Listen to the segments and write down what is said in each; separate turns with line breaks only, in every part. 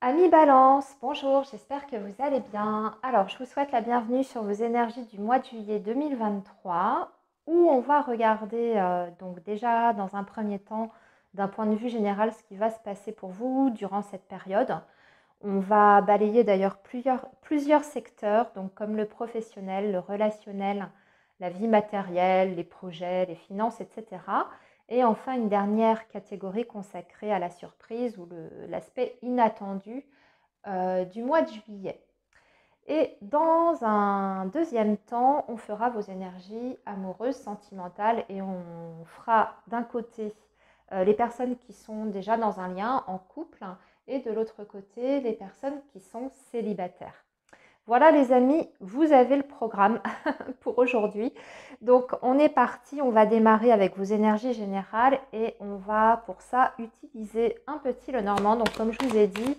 Amis Balance, bonjour, j'espère que vous allez bien. Alors, je vous souhaite la bienvenue sur vos énergies du mois de juillet 2023, où on va regarder donc déjà dans un premier temps, d'un point de vue général, ce qui va se passer pour vous durant cette période. On va balayer d'ailleurs plusieurs secteurs, donc comme le professionnel, le relationnel, la vie matérielle, les projets, les finances, etc. Et enfin, une dernière catégorie consacrée à la surprise ou l'aspect inattendu du mois de juillet. Et dans un deuxième temps, on fera vos énergies amoureuses, sentimentales, et on fera d'un côté les personnes qui sont déjà dans un lien en couple et de l'autre côté les personnes qui sont célibataires. Voilà les amis, vous avez le programme pour aujourd'hui. Donc on est parti, on va démarrer avec vos énergies générales et on va pour ça utiliser un petit Lenormand. Donc comme je vous ai dit,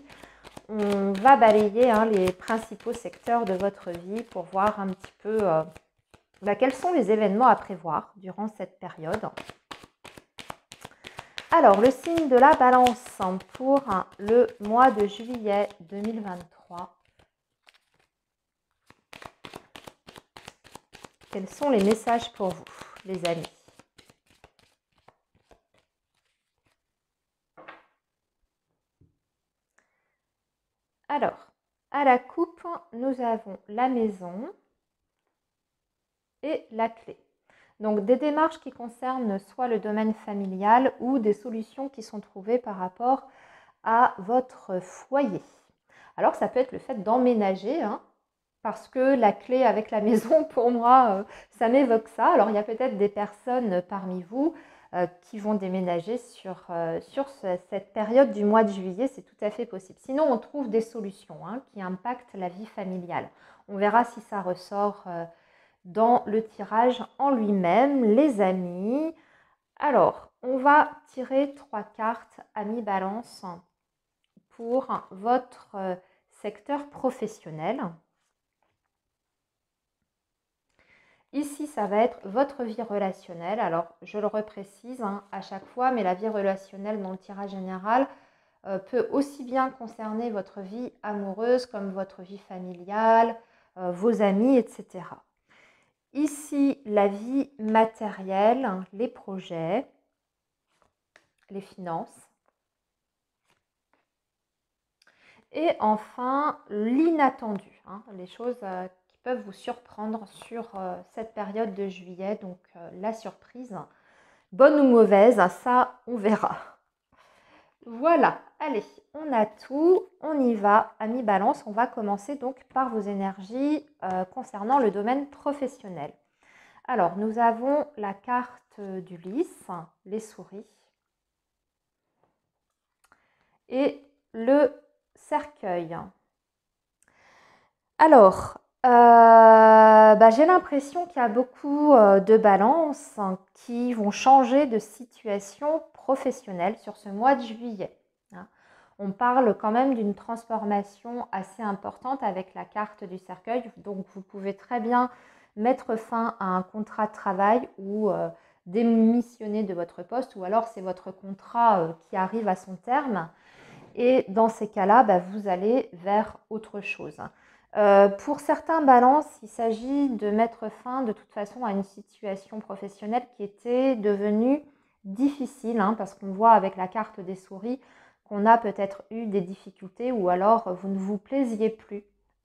on va balayer les principaux secteurs de votre vie pour voir un petit peu quels sont les événements à prévoir durant cette période. Alors, le signe de la balance pour le mois de juillet 2023. Quels sont les messages pour vous, les amis? Alors, à la coupe, nous avons la maison et la clé. Donc, des démarches qui concernent soit le domaine familial ou des solutions qui sont trouvées par rapport à votre foyer. Alors, ça peut être le fait d'emménager, parce que la clé avec la maison, pour moi, ça m'évoque ça. Alors, il y a peut-être des personnes parmi vous qui vont déménager sur cette période du mois de juillet, c'est tout à fait possible. Sinon, on trouve des solutions qui impactent la vie familiale. On verra si ça ressort dans le tirage en lui-même, les amis. Alors, on va tirer 3 cartes, amis Balance, pour votre secteur professionnel. Ici, ça va être votre vie relationnelle. Alors, je le reprécise à chaque fois, mais la vie relationnelle dans le tirage général peut aussi bien concerner votre vie amoureuse comme votre vie familiale, vos amis, etc. Ici, la vie matérielle, les projets, les finances. Et enfin, l'inattendu, les choses qui peuvent vous surprendre sur cette période de juillet, donc la surprise. Bonne ou mauvaise, ça, on verra. Voilà, allez, on a tout, on y va, amis Balance. On va commencer donc par vos énergies concernant le domaine professionnel. Alors, nous avons la carte du lys, les souris, et le cercueil. Alors, j'ai l'impression qu'il y a beaucoup de balances qui vont changer de situation professionnelle sur ce mois de juillet. On parle quand même d'une transformation assez importante avec la carte du cercueil. Donc, vous pouvez très bien mettre fin à un contrat de travail ou démissionner de votre poste, ou alors c'est votre contrat qui arrive à son terme. Et dans ces cas-là, vous allez vers autre chose. Pour certains balances, il s'agit de mettre fin de toute façon à une situation professionnelle qui était devenue difficile, parce qu'on voit avec la carte des souris qu'on a peut-être eu des difficultés ou alors vous ne vous plaisiez plus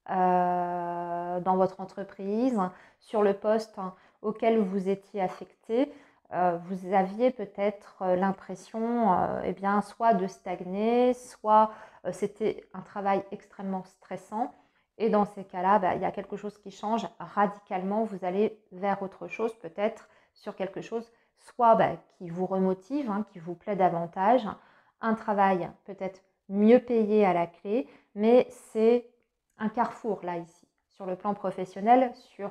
dans votre entreprise, sur le poste auquel vous étiez affecté. Vous aviez peut-être l'impression soit de stagner, soit c'était un travail extrêmement stressant. Et dans ces cas-là, il y a quelque chose qui change radicalement. Vous allez vers autre chose, peut-être sur quelque chose soit qui vous remotive, qui vous plaît davantage. Un travail peut-être mieux payé à la clé, mais c'est un carrefour là ici, sur le plan professionnel, sur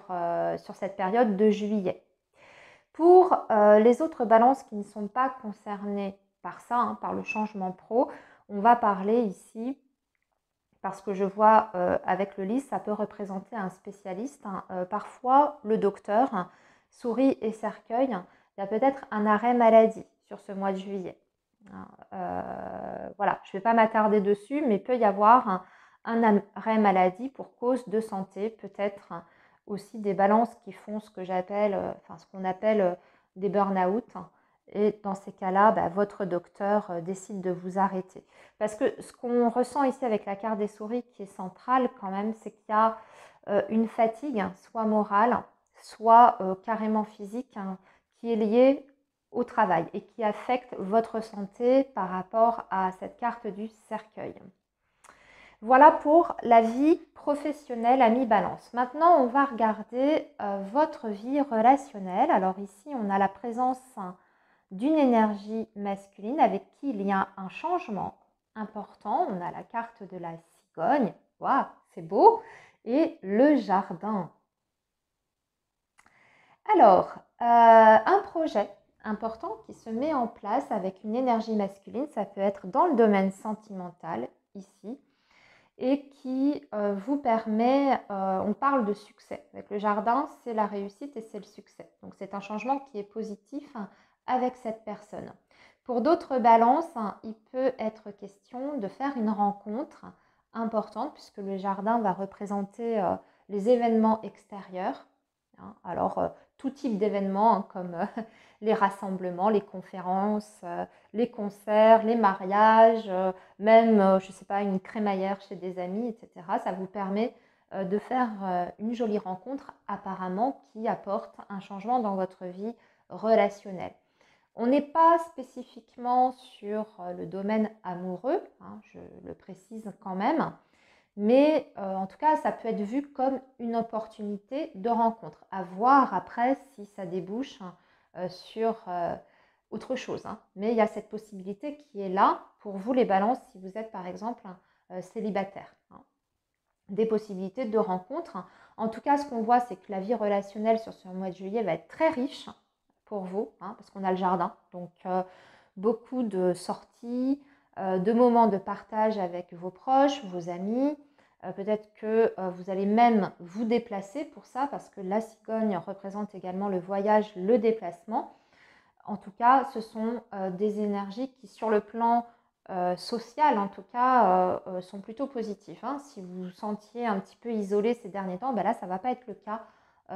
cette période de juillet. Pour les autres balances qui ne sont pas concernées par ça, par le changement pro, on va parler ici, parce que je vois avec le lys, ça peut représenter un spécialiste, parfois le docteur, souris et cercueil, il y a peut-être un arrêt maladie sur ce mois de juillet. Voilà, je ne vais pas m'attarder dessus, mais il peut y avoir un arrêt maladie pour cause de santé, peut-être aussi des balances qui font ce que j'appelle, ce qu'on appelle des burn-out. Et dans ces cas-là, votre docteur décide de vous arrêter. Parce que ce qu'on ressent ici avec la carte des souris qui est centrale quand même, c'est qu'il y a une fatigue, soit morale, soit carrément physique, qui est liée au travail et qui affecte votre santé par rapport à cette carte du cercueil. Voilà pour la vie professionnelle à mi-balance. Maintenant, on va regarder votre vie relationnelle. Alors ici, on a la présence d'une énergie masculine avec qui il y a un changement important. On a la carte de la cigogne. Waouh, c'est beau. Et le jardin. Alors, un projet important qui se met en place avec une énergie masculine, ça peut être dans le domaine sentimental ici, et qui vous permet, on parle de succès. Avec le jardin, c'est la réussite et c'est le succès. Donc c'est un changement qui est positif avec cette personne. Pour d'autres balances, il peut être question de faire une rencontre importante puisque le jardin va représenter les événements extérieurs. Alors, tout type d'événements comme les rassemblements, les conférences, les concerts, les mariages, même, je ne sais pas, une crémaillère chez des amis, etc. Ça vous permet de faire une jolie rencontre apparemment qui apporte un changement dans votre vie relationnelle. On n'est pas spécifiquement sur le domaine amoureux, je le précise quand même, mais en tout cas, ça peut être vu comme une opportunité de rencontre. À voir après si ça débouche sur autre chose. Mais il y a cette possibilité qui est là pour vous les balances si vous êtes par exemple célibataire. Des possibilités de rencontre. En tout cas, ce qu'on voit, c'est que la vie relationnelle sur ce mois de juillet va être très riche pour vous, parce qu'on a le jardin. Donc, beaucoup de sorties, de moments de partage avec vos proches, vos amis. Peut-être que vous allez même vous déplacer pour ça, parce que la cigogne représente également le voyage, le déplacement. En tout cas, ce sont des énergies qui, sur le plan social, en tout cas, sont plutôt positives. Si vous vous sentiez un petit peu isolé ces derniers temps, là, ça ne va pas être le cas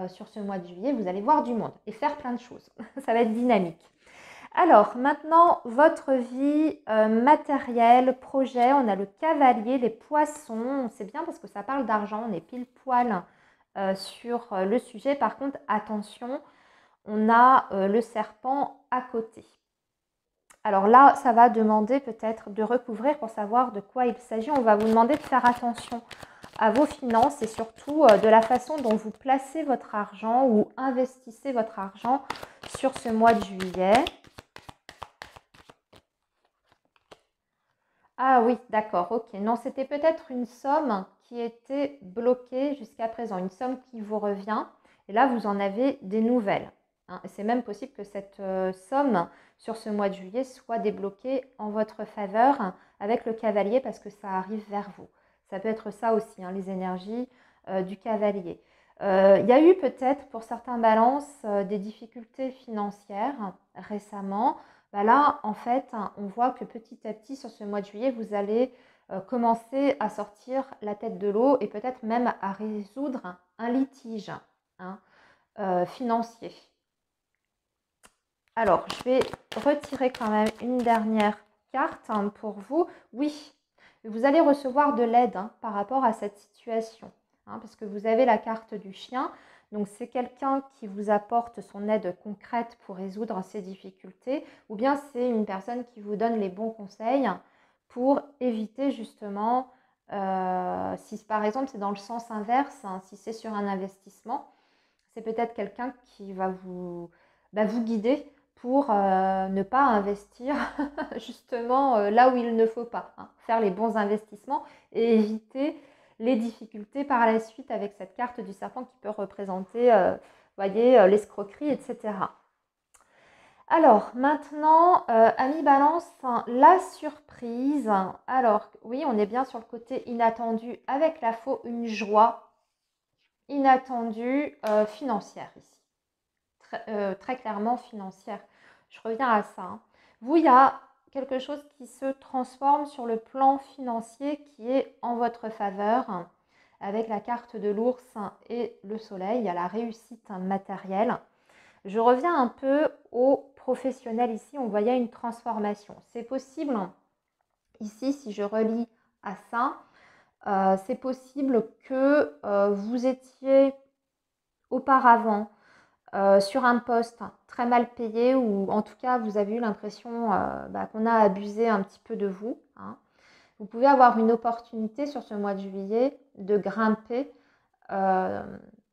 sur ce mois de juillet. Vous allez voir du monde et faire plein de choses. Ça va être dynamique. Alors, maintenant, votre vie matérielle, projet, on a le cavalier, les poissons. C'est bien parce que ça parle d'argent, on est pile poil sur le sujet. Par contre, attention, on a le serpent à côté. Alors là, ça va demander peut-être de recouvrir pour savoir de quoi il s'agit. On va vous demander de faire attention à vos finances et surtout de la façon dont vous placez votre argent ou investissez votre argent sur ce mois de juillet. Ah oui, d'accord, ok. Non, c'était peut-être une somme qui était bloquée jusqu'à présent, une somme qui vous revient. Et là, vous en avez des nouvelles. C'est même possible que cette somme sur ce mois de juillet soit débloquée en votre faveur avec le cavalier parce que ça arrive vers vous. Ça peut être ça aussi, les énergies du cavalier. Il y a eu peut-être pour certains balances des difficultés financières récemment. Là, en fait, on voit que petit à petit, sur ce mois de juillet, vous allez commencer à sortir la tête de l'eau et peut-être même à résoudre un litige financier. Alors, je vais retirer quand même une dernière carte pour vous. Oui, vous allez recevoir de l'aide par rapport à cette situation, parce que vous avez la carte du chien. Donc, c'est quelqu'un qui vous apporte son aide concrète pour résoudre ces difficultés, ou bien c'est une personne qui vous donne les bons conseils pour éviter justement, si par exemple c'est dans le sens inverse, si c'est sur un investissement, c'est peut-être quelqu'un qui va vous guider pour ne pas investir justement là où il ne faut pas. Faire les bons investissements et éviter les difficultés par la suite avec cette carte du serpent qui peut représenter, voyez, l'escroquerie, etc. Alors maintenant, ami Balance, la surprise. Alors oui, on est bien sur le côté inattendu avec la faux, une joie inattendue financière ici. Très clairement financière. Je reviens à ça. Vous, il y a quelque chose qui se transforme sur le plan financier qui est en votre faveur. Avec la carte de l'ours et le soleil, il y a la réussite matérielle. Je reviens un peu au professionnel ici, on voyait une transformation. C'est possible, ici, si je relis à ça, c'est possible que vous étiez auparavant sur un poste très mal payé ou en tout cas vous avez eu l'impression qu'on a abusé un petit peu de vous. Hein. Vous pouvez avoir une opportunité sur ce mois de juillet de grimper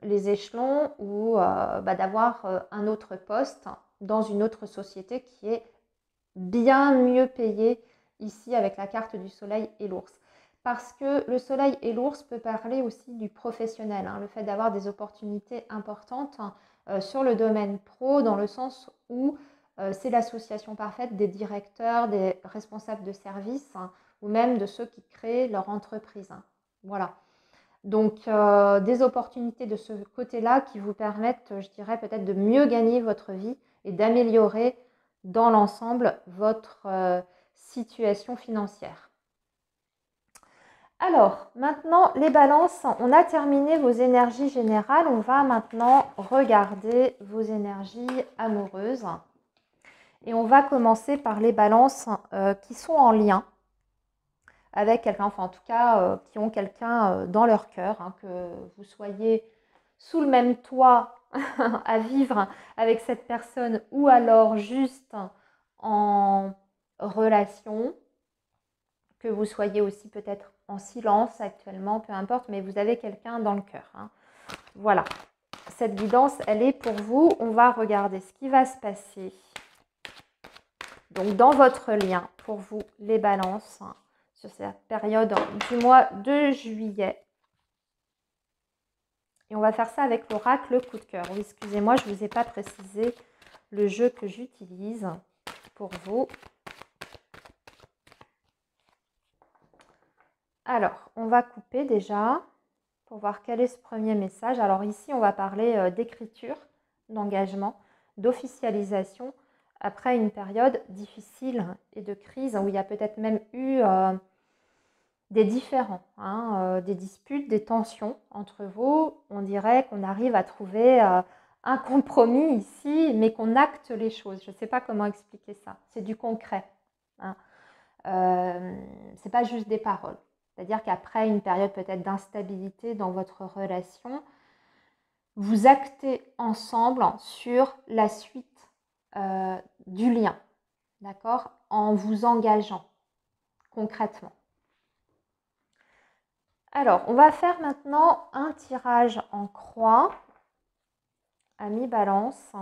les échelons ou d'avoir un autre poste dans une autre société qui est bien mieux payée ici avec la carte du soleil et l'ours. Parce que le soleil et l'ours peut parler aussi du professionnel, hein, le fait d'avoir des opportunités importantes sur le domaine pro, dans le sens où c'est l'association parfaite des directeurs, des responsables de service, hein, ou même de ceux qui créent leur entreprise. Hein. Voilà. Donc, des opportunités de ce côté-là qui vous permettent, je dirais, peut-être de mieux gagner votre vie et d'améliorer dans l'ensemble votre situation financière. Alors, maintenant, les balances, on a terminé vos énergies générales. On va maintenant regarder vos énergies amoureuses. Et on va commencer par les balances qui sont en lien avec quelqu'un, enfin en tout cas qui ont quelqu'un dans leur cœur, hein, que vous soyez sous le même toit à vivre avec cette personne ou alors juste en relation, que vous soyez aussi peut-être en silence actuellement, peu importe, mais vous avez quelqu'un dans le cœur. Hein. Voilà, cette guidance, elle est pour vous. On va regarder ce qui va se passer. Donc, dans votre lien, pour vous, les balances, hein, sur cette période du mois de juillet. Et on va faire ça avec l'oracle coup de cœur. Oui, excusez-moi, je ne vous ai pas précisé le jeu que j'utilise pour vous. Alors, on va couper déjà pour voir quel est ce premier message. Alors ici, on va parler d'écriture, d'engagement, d'officialisation après une période difficile et de crise où il y a peut-être même eu des différends, hein, des disputes, des tensions entre vous. On dirait qu'on arrive à trouver un compromis ici, mais qu'on acte les choses. Je ne sais pas comment expliquer ça. C'est du concret. Hein. C'est pas juste des paroles. C'est-à-dire qu'après une période peut-être d'instabilité dans votre relation, vous actez ensemble sur la suite du lien, d'accord, en vous engageant concrètement. Alors, on va faire maintenant un tirage en croix à mi-balance.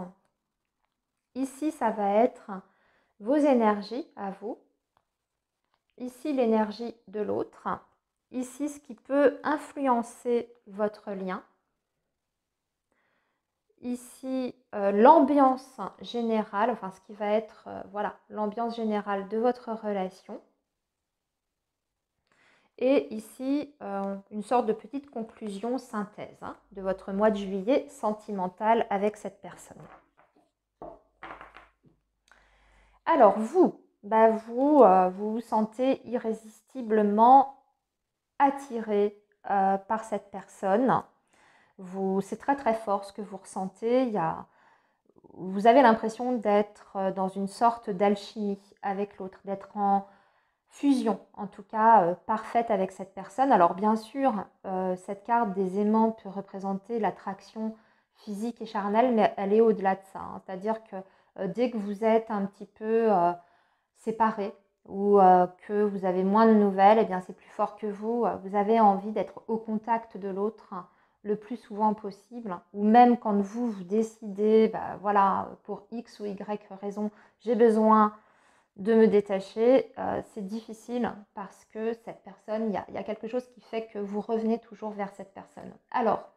Ici, ça va être vos énergies à vous. Ici, l'énergie de l'autre. Ici, ce qui peut influencer votre lien. Ici, l'ambiance générale, enfin ce qui va être voilà, l'ambiance générale de votre relation. Et ici, une sorte de petite conclusion, synthèse hein, de votre mois de juillet sentimental avec cette personne. Alors, vous vous sentez irrésistiblement attiré par cette personne. C'est très très fort ce que vous ressentez. Vous avez l'impression d'être dans une sorte d'alchimie avec l'autre, d'être en fusion, en tout cas parfaite avec cette personne. Alors bien sûr, cette carte des aimants peut représenter l'attraction physique et charnelle, mais elle est au-delà de ça. Hein. C'est-à-dire que dès que vous êtes un petit peu séparés ou que vous avez moins de nouvelles, eh bien c'est plus fort que vous. Vous avez envie d'être au contact de l'autre le plus souvent possible, ou même quand vous décidez, voilà, pour X ou Y raison, j'ai besoin de me détacher, c'est difficile parce que cette personne, il y a quelque chose qui fait que vous revenez toujours vers cette personne. Alors,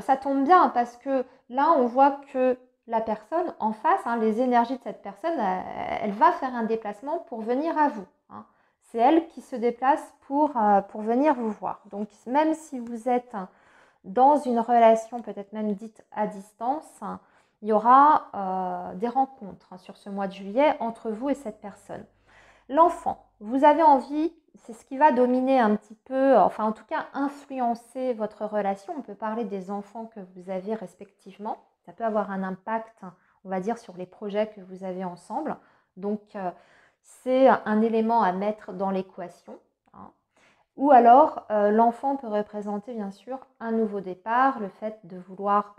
ça tombe bien parce que là, on voit que la personne en face, hein, les énergies de cette personne, elle va faire un déplacement pour venir à vous. Hein. C'est elle qui se déplace pour venir vous voir. Donc, même si vous êtes dans une relation peut-être même dite à distance, il y aura des rencontres sur ce mois de juillet entre vous et cette personne. L'enfant, vous avez envie, c'est ce qui va dominer un petit peu, enfin en tout cas influencer votre relation. On peut parler des enfants que vous avez respectivement. Ça peut avoir un impact, on va dire, sur les projets que vous avez ensemble. Donc c'est un élément à mettre dans l'équation. Hein. Ou alors, l'enfant peut représenter bien sûr un nouveau départ, le fait de vouloir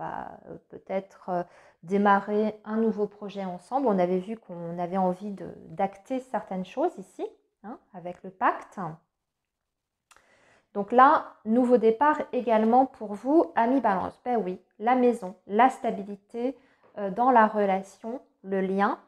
peut-être démarrer un nouveau projet ensemble. On avait vu qu'on avait envie d'acter certaines choses ici, hein, avec le pacte. Donc là, nouveau départ également pour vous, amis balance. Ben oui, la maison, la stabilité dans la relation, le lien,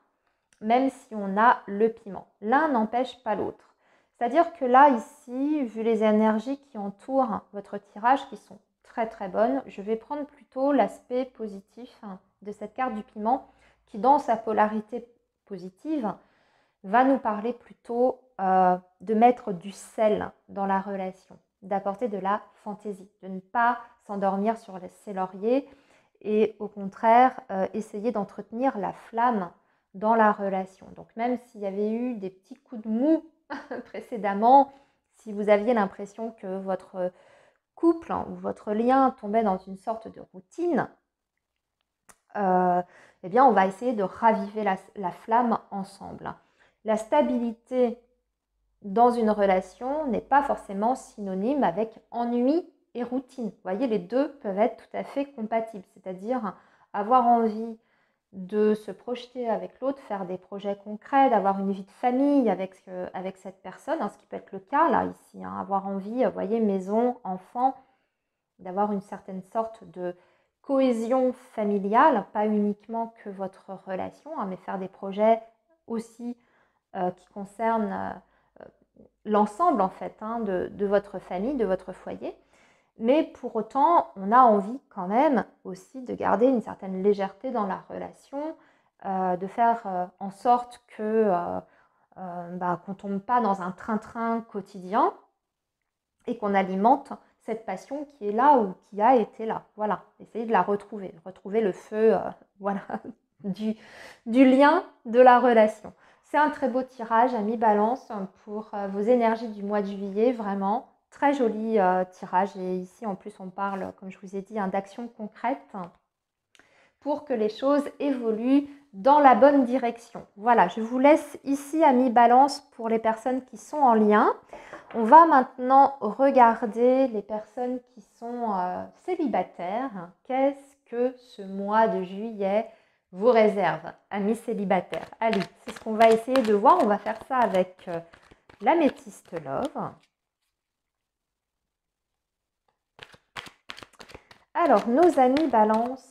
même si on a le piment. L'un n'empêche pas l'autre. C'est-à-dire que là, ici, vu les énergies qui entourent votre tirage, qui sont très très bonnes, je vais prendre plutôt l'aspect positif de cette carte du piment, qui dans sa polarité positive, va nous parler plutôt de mettre du sel dans la relation, d'apporter de la fantaisie, de ne pas s'endormir sur ses lauriers et au contraire, essayer d'entretenir la flamme dans la relation. Donc même s'il y avait eu des petits coups de mou précédemment, si vous aviez l'impression que votre couple ou votre lien tombait dans une sorte de routine, eh bien on va essayer de raviver la flamme ensemble. La stabilité dans une relation n'est pas forcément synonyme avec ennui et routine. Vous voyez, les deux peuvent être tout à fait compatibles, c'est-à-dire avoir envie de se projeter avec l'autre, faire des projets concrets, d'avoir une vie de famille avec cette personne, hein, ce qui peut être le cas là ici, hein, avoir envie, vous voyez, maison, enfant, d'avoir une certaine sorte de cohésion familiale, pas uniquement que votre relation, hein, mais faire des projets aussi qui concernent l'ensemble en fait hein, de votre famille, de votre foyer. Mais pour autant, on a envie quand même aussi de garder une certaine légèreté dans la relation, de faire en sorte que qu'on ne tombe pas dans un train-train quotidien et qu'on alimente cette passion qui est là ou qui a été là. Voilà, essayer de la retrouver le feu voilà, du lien, de la relation. C'est un très beau tirage, ami Balance, pour vos énergies du mois de juillet, vraiment. Très joli tirage. Et ici, en plus, on parle, comme je vous ai dit, d'actions concrètes pour que les choses évoluent dans la bonne direction. Voilà, je vous laisse ici, ami Balance, pour les personnes qui sont en lien. On va maintenant regarder les personnes qui sont célibataires. Qu'est-ce que ce mois de juillet vous réserve, amis célibataires? Allez, c'est ce qu'on va essayer de voir. On va faire ça avec l'améthyste Love. Alors, nos amis Balance,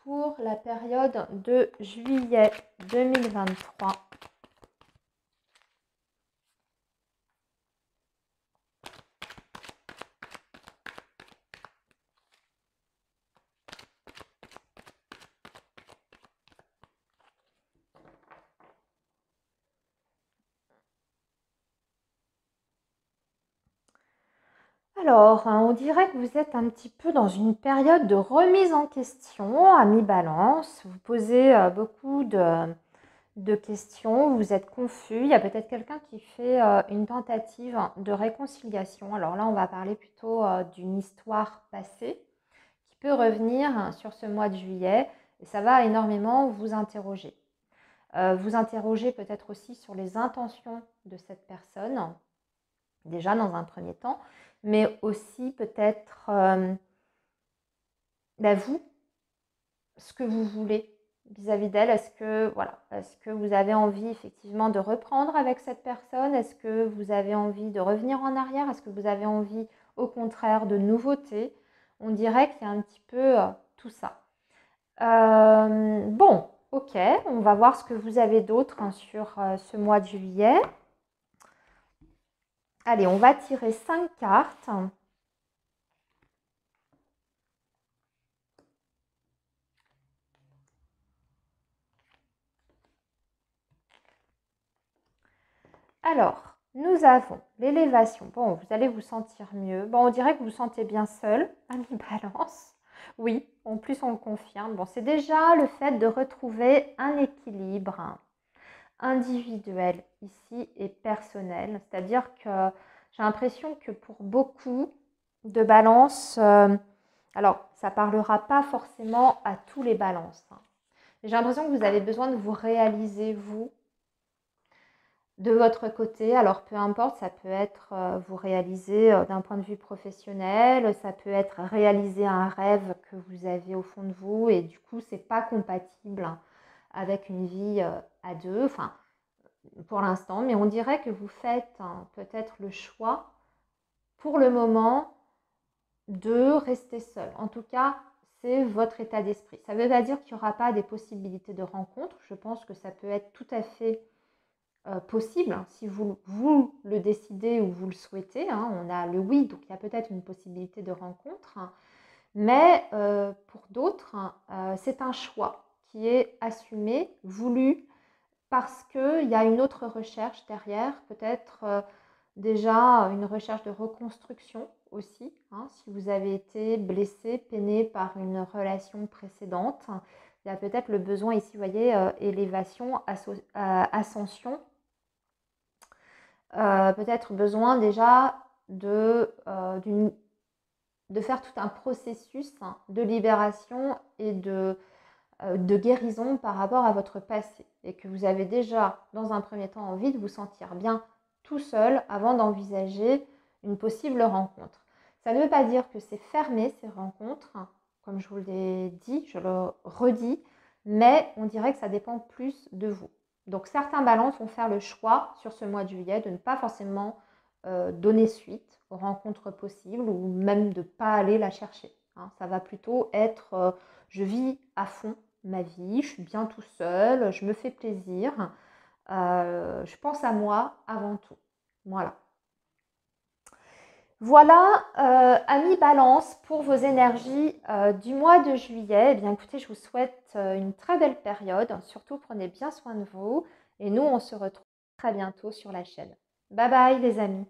pour la période de juillet 2023, alors, on dirait que vous êtes un petit peu dans une période de remise en question, amis Balance. Vous posez beaucoup de questions, vous êtes confus. Il y a peut-être quelqu'un qui fait une tentative de réconciliation. Alors là, on va parler plutôt d'une histoire passée qui peut revenir sur ce mois de juillet et ça va énormément vous interroger. Vous interroger peut-être aussi sur les intentions de cette personne, déjà dans un premier temps, mais aussi peut-être vous, ce que vous voulez vis-à-vis d'elle. Est-ce que vous avez envie effectivement de reprendre avec cette personne? Est-ce que vous avez envie de revenir en arrière? Est-ce que vous avez envie au contraire de nouveautés? On dirait qu'il y a un petit peu tout ça. Bon, ok, on va voir ce que vous avez d'autre sur ce mois de juillet. Allez, on va tirer 5 cartes. Alors, nous avons l'élévation. Bon, vous allez vous sentir mieux. Bon, on dirait que vous vous sentez bien seul, ami Balance. Oui, en plus on le confirme. Bon, c'est déjà le fait de retrouver un équilibre individuel ici et personnel. C'est-à-dire que j'ai l'impression que pour beaucoup de balances, alors ça ne parlera pas forcément à tous les balances, hein, mais j'ai l'impression que vous avez besoin de vous réaliser, vous, de votre côté. Alors peu importe, ça peut être vous réaliser d'un point de vue professionnel, ça peut être réaliser un rêve que vous avez au fond de vous et du coup c'est pas compatible avec une vie à deux, enfin pour l'instant, mais on dirait que vous faites peut-être le choix pour le moment de rester seul. En tout cas, c'est votre état d'esprit. Ça ne veut pas dire qu'il n'y aura pas des possibilités de rencontre. Je pense que ça peut être tout à fait possible, hein, si vous le décidez ou vous le souhaitez. Hein. On a le oui, donc il y a peut-être une possibilité de rencontre. Hein. Mais pour d'autres, c'est un choix qui est assumé, voulu, parce qu'il y a une autre recherche derrière, peut-être déjà une recherche de reconstruction aussi. Hein, si vous avez été blessé, peiné par une relation précédente, il y a peut-être le besoin ici, vous voyez, élévation, ascension. Peut-être besoin déjà de faire tout un processus de libération et de guérison par rapport à votre passé et que vous avez déjà dans un premier temps envie de vous sentir bien tout seul avant d'envisager une possible rencontre. Ça ne veut pas dire que c'est fermé ces rencontres, comme je vous l'ai dit, je le redis, mais on dirait que ça dépend plus de vous. Donc certains balances vont faire le choix sur ce mois de juillet de ne pas forcément donner suite aux rencontres possibles ou même de ne pas aller la chercher. Hein. Ça va plutôt être je vis à fond ma vie, je suis bien tout seul, je me fais plaisir, je pense à moi avant tout. Voilà. Voilà, amis Balance, pour vos énergies du mois de juillet. Eh bien, écoutez, je vous souhaite une très belle période. Surtout, prenez bien soin de vous. Et nous, on se retrouve très bientôt sur la chaîne. Bye bye, les amis.